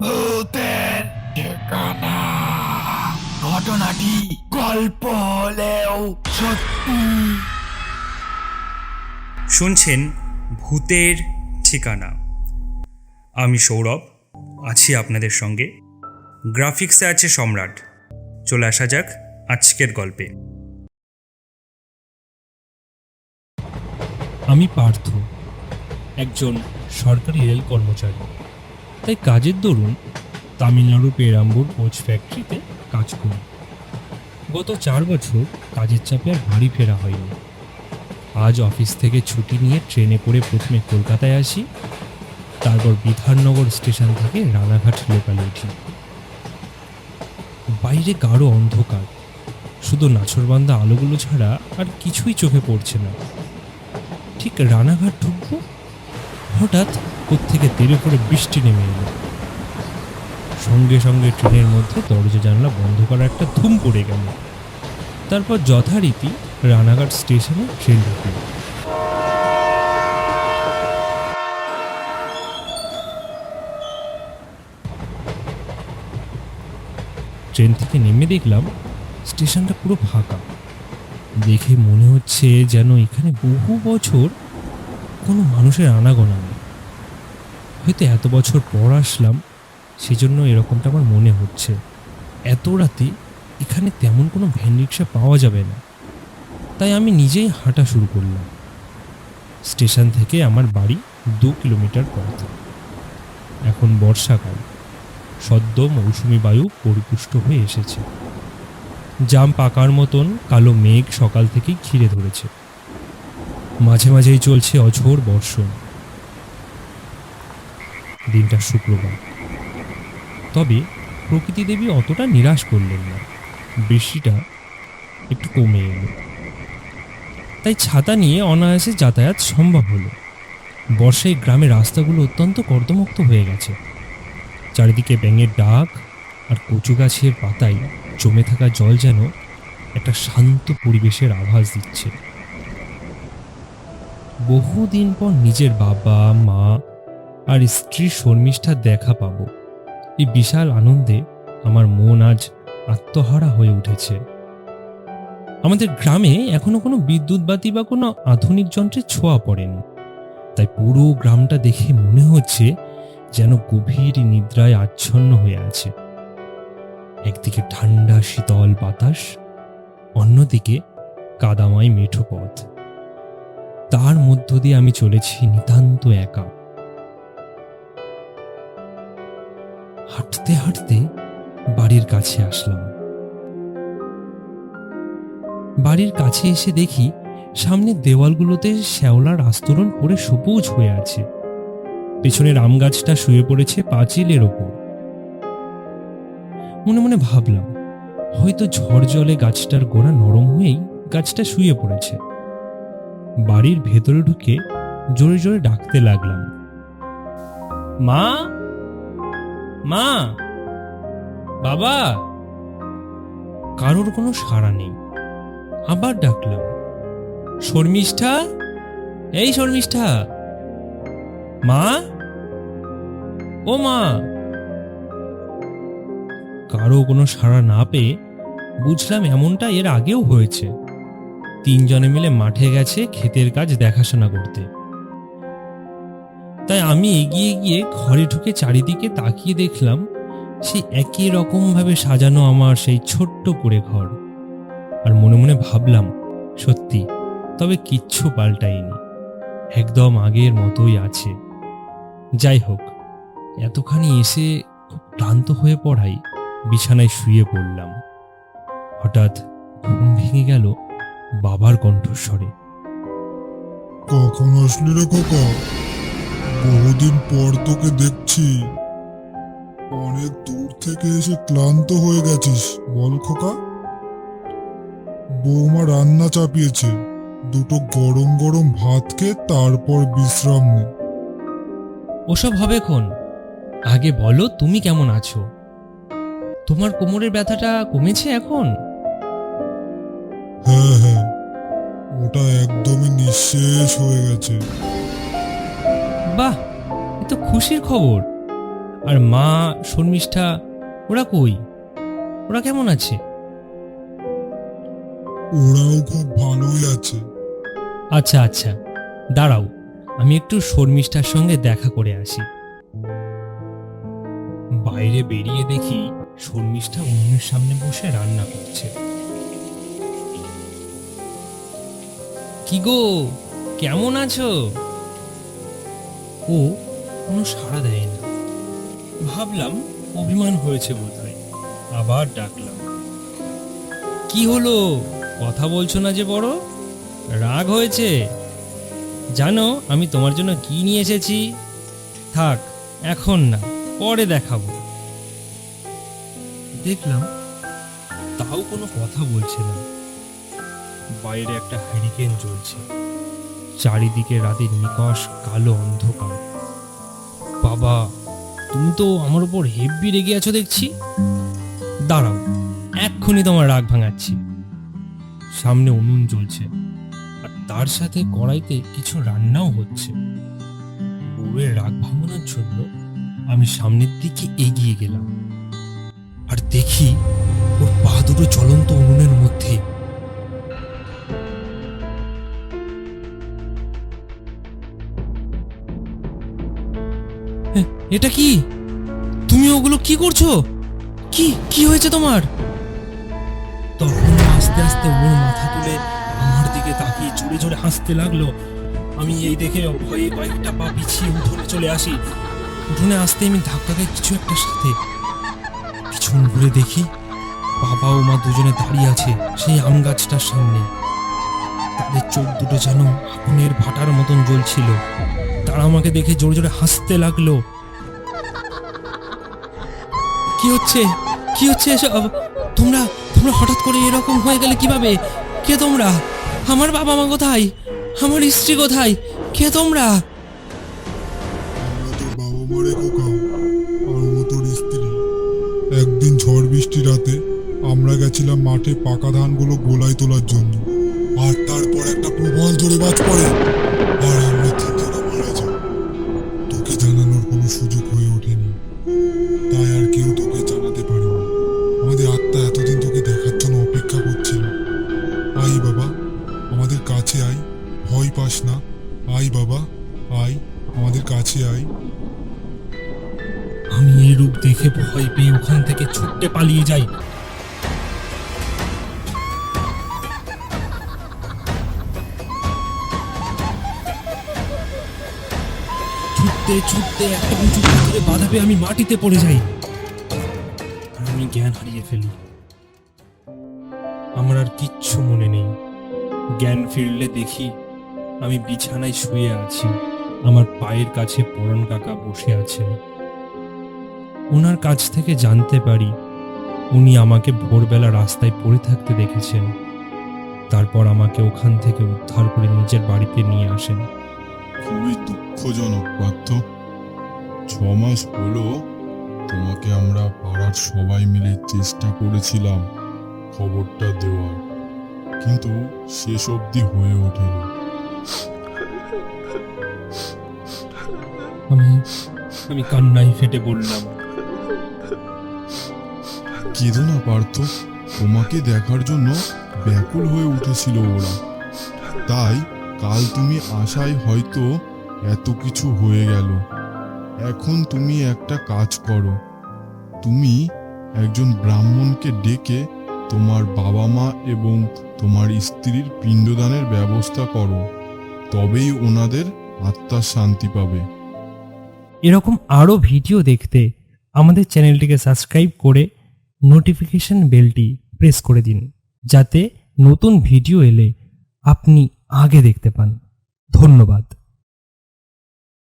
ভূতের ঠিকানা। ঘটনাটি গল্প হলেও সত্যি। শুনছেন ভূতের ঠিকানা। আমি সৌরভ আছি আপনাদের সঙ্গে। গ্রাফিক্সে আছে সম্রাট। চলে আসা যাক আজকের গল্পে। আমি পার্থ, একজন সরকারি রেল কর্মচারী। তাই কাজের দরুন তামিলনাড়ুর পেরাম্বুর কোচ ফ্যাক্টরিতে কাজ করি। গত 4 বছর কাজের চাপে আর বাড়ি ফেরা হয়নি। আজ অফিস থেকে ছুটি নিয়ে ট্রেনে করে প্রথমে কলকাতায় আসি, তারপর বিধাননগর স্টেশন থেকে রানাঘাট লোকালে উঠি। বাইরে গাঢ় অন্ধকার, শুধু নাছরবান্ধা আলোগুলো ছাড়া আর কিছুই চোখে পড়ছে না। ঠিক রানাঘাট ঢুকবো, হঠাৎ কোত্থেকে তেড়ে পড়ে বৃষ্টি নেমে এলো। সঙ্গে সঙ্গে ট্রেনের মধ্যে দরজা জানলা বন্ধ করা একটা ধুম পড়ে গেল। তারপর যথারীতি রানাঘাট স্টেশনে ট্রেন ঢুকল। ট্রেন থেকে নেমে দেখলাম স্টেশনটা পুরো ফাঁকা। দেখে মনে হচ্ছে যেন এখানে বহু বছর কোনো মানুষের আনাগোনা নেই। হয়তো এত বছর পর আসলাম, সেজন্য এরকমটা আমার মনে হচ্ছে। এত রাতে এখানে তেমন কোনো ভ্যান রিক্সা পাওয়া যাবে না, তাই আমি নিজেই হাঁটা শুরু করলাম। স্টেশন থেকে আমার বাড়ি 2 কিলোমিটার পথ। এখন বর্ষাকাল, সদ্য মৌসুমি বায়ু পরিপুষ্ট হয়ে এসেছে। জাম পাকার মতন কালো মেঘ সকাল থেকেই ঘিরে ধরেছে। মাঝে মাঝেই চলছে অঝোর বর্ষণ। দিনটা শুক্রবার, তবে প্রকৃতি দেবী অতটা নিরাশ করলেন না। বৃষ্টিটা একটু কমে এলো, তাই ছাতা নিয়ে অনায়াসে যাতায়াত সম্ভব হলো। বর্ষায় গ্রামের রাস্তাগুলো অত্যন্ত কর্দমাক্ত হয়ে গেছে। চারিদিকে ব্যাঙের ডাক আর কচু গাছের পাতায় জমে থাকা জল যেন একটা শান্ত পরিবেশের আভাস দিচ্ছে। বহুদিন পর নিজের বাবা মা আর স্ত্রী শর্মিষ্ঠার দেখা পাবো, এই বিশাল আনন্দে আমার মন আজ আত্মহারা হয়ে উঠেছে। আমাদের গ্রামে এখনো কোনো বিদ্যুৎ বাতি বা কোনো আধুনিক যন্ত্রের ছোঁয়া পড়েনি, তাই পুরো গ্রামটা দেখে মনে হচ্ছে যেন গভীর নিদ্রায় আচ্ছন্ন হয়ে আছে। একদিকে ঠান্ডা শীতল বাতাস, অন্যদিকে কাদামাই মেঠো পথ। তার মধ্য দিয়ে আমি চলেছি নিতান্ত একা। হাঁটতে হাঁটতে বাড়ির কাছে আসলাম। বাড়ির কাছে এসে দেখি সামনের দেওয়ালগুলোতে শ্যাওলার আস্তরণ পড়ে সবুজ হয়ে আছে। পেছনের আম গাছটা শুয়ে পড়েছে পাঁচিলের ওপর। মনে মনে ভাবলাম, হয়তো ঝড় জলে গাছটার গোড়া নরম হয়েই গাছটা শুয়ে পড়েছে। বাড়ির ভেতরে ঢুকে জোরে জোরে ডাকতে লাগলাম, মা, মা, বাবা। কারোর কোনো সাড়া নেই। আবার ডাকলাম, শর্মিষ্ঠা, এই শর্মিষ্ঠা, মা, ও মা। কারো কোনো সাড়া না পেয়ে বুঝলাম এমনটা এর আগেও হয়েছে। 3 জনে মিলে মাঠে গেছে ক্ষেতের কাজ দেখাশোনা করতে। তাই আমি এগিয়ে গিয়ে ঘরে ঢুকে চারিদিকে তাকিয়ে দেখলাম সেই একই রকম ভাবে সাজানো আমার সেই ছোট্ট কুঁড়ে ঘর। আর মনে মনে ভাবলাম, সত্যি, তবে কিচ্ছু পাল্টায়নি, একদম আগের মতোই আছে। যাই হোক, এতখানি এসে খুব ক্লান্ত হয়ে পড়াই বিছানায় শুয়ে পড়লাম। হঠাৎ ঘুম ভেঙে গেল বাবার কণ্ঠস্বরে। কখন আসলি রে খোকা? বহুদিন পর তোকে দেখছি। অনেক দূর থেকে এসে ক্লান্ত হয়ে গেছিস বল খোকা? বৌমা রান্না চাপিয়েছে, 2টো গরম গরম ভাত খেয়ে তারপর বিশ্রাম নে। ওসব হবে খন, আগে বলো তুমি কেমন আছো? তোমার কোমরের ব্যথাটা কমেছে এখন? হ্যাঁ হ্যাঁ, ওটা একদমই নিঃশেষ হয়ে গেছে। বাহ, এ তো খুশির খবর। আর মা, শর্মিষ্ঠা, ওরা কই? ওরা কেমন আছে? ওরাও খুব ভালোই আছে। আচ্ছা আচ্ছা, দাঁড়াও, আমি একটু শর্মিষ্ঠার সঙ্গে দেখা করে আসি। বাইরে বেরিয়ে দেখি শর্মিষ্ঠা উনুনের সামনে বসে রান্না করছে। কি গো, কেমন আছো? ও কোনো সাড়া দেয় না। ভাবলাম অভিমান হয়েছে বোধহয়, আবার ডাকলাম। কি হলো, কথা বলছো না যে? বড় রাগ হয়েছে? জানো আমি তোমার জন্য কি নিয়ে এসেছি? থাক, এখন না, পরে দেখাবো। দেখলাম তাও কোনো কথা বলছে না। বাইরে একটা হ্যারিকেন জ্বলছে, চারিদিকে রাতের নিকষ কালো অন্ধকার। বাবা, তুমি তো আমার উপর হেব্বি রেগে আছো দেখছি। দাঁড়াও, এক্ষুনি তোমার রাগ ভাঙাচ্ছি। সামনে উনুন জ্বলছে, আর তার সাথে কড়াইতে কিছু রান্নাও হচ্ছে। বউয়ের রাগ ভাঙানোর জন্য আমি সামনের দিকে এগিয়ে গেলাম, আর দেখি ওর পা দুটো জ্বলন্ত উনুনের মধ্যে। এটা কি? তুমি ওগুলো কি করছো? কি কি হয়েছে তোমার? তখন আস্তে আস্তে ওর মাথা তুলে আমার দিকে তাকিয়ে জোরে জোরে হাসতে লাগলো। আমি এই দেখে ভয়ে কয়েকটা পা পিছিয়ে উঠোনে চলে আসি। উঠোনে আসতে আমি ধাক্কা খাই কিছু একটা সাথে। পিছন ঘুরে দেখি বাবা ও মা দুজনে দাঁড়িয়ে আছে সেই আম গাছটার সামনে। তাদের চোখ দুটো যেন আগুনের ভাটার মতন জ্বলছিল। তারা আমাকে দেখে জোরে জোরে হাসতে লাগলো। কি হচ্ছে, কি হচ্ছে এসব? তোমরা তোমরা হঠাৎ করে এরকম হয়ে গেলে কিভাবে? কে তোমরা? আমার বাবা মা কোথায়? আমার স্ত্রী কোথায়? কে তোমরা? আমরা তোর বাবা মারে খোকা, আর ও তোর স্ত্রী। একদিন ঝড় বৃষ্টি রাতে আমরা গেছিলাম মাঠে পাকা ধানগুলো গোলায় তোলার জন্য, আর তারপর একটা প্রবল জোরে বাজ পড়ে, আর আমরা তিনজনে মারা যাই। তোকে জানানোর কোনো সুযোগ হয়ে ওঠেনি, তাই আর কেউ তোকে জানাতে পারেনি। আমাদের আত্মা এতদিন তোকে দেখার জন্য অপেক্ষা করছিল। আই বাবা, আমাদের কাছে আয়, ভয় পাস না। আয় বাবা, আয়, আমাদের কাছে আয়। আমি এই রূপ দেখে ভয় পেয়ে ওখান থেকে ছুটতে পালিয়ে যাই। ছুটতে ছুটতে একটা উঁচু পাথরে বাধা পেয়ে আমি মাটিতে পড়ে যাই, আর আমি জ্ঞান হারিয়ে ফেলি। আমার আর কিচ্ছু মনে নেই। জ্ঞান ফিরলে দেখি আমি বিছানায় শুয়ে আছি। আমার পায়ের কাছে পরণ কাকা বসে আছেন। ওনার কাছ থেকে জানতে পারি উনি আমাকে ভোরবেলা রাস্তায় পড়ে থাকতে দেখেছেন। তারপর আমাকে ওখান থেকে উদ্ধার করে নিজের বাড়িতে নিয়ে আসেন। খুবই দুঃখজনক পার্থ। 6 মাস হলো তোমাকে আমরা পাড়ার সবাই মিলে চেষ্টা করেছিলাম খবরটা দেওয়ার, কিন্তু শেষ অবধি হয়ে ওঠেনি। আমি কান্নায় ফেটে বললাম, কেঁদো না পার্থ, তোমাকে দেখার জন্য ব্যাকুল হয়ে উঠেছিল ওরা। তাই কাল তুমি আসায় হয়তো এত কিছু হয়ে গেল। এখন তুমি একটা কাজ করো, তুমি একজন ব্রাহ্মণকে ডেকে তোমার বাবা মা এবং তোমার স্ত্রীর পিণ্ডদানের ব্যবস্থা করো, তবেই ওনাদের আত্মার শান্তি পাবে। এরকম আরও ভিডিও দেখতে আমাদের চ্যানেলটিকে সাবস্ক্রাইব করে নোটিফিকেশন বেলটি প্রেস করে দিন, যাতে নতুন ভিডিও এলে আপনি আগে দেখতে পান। ধন্যবাদ।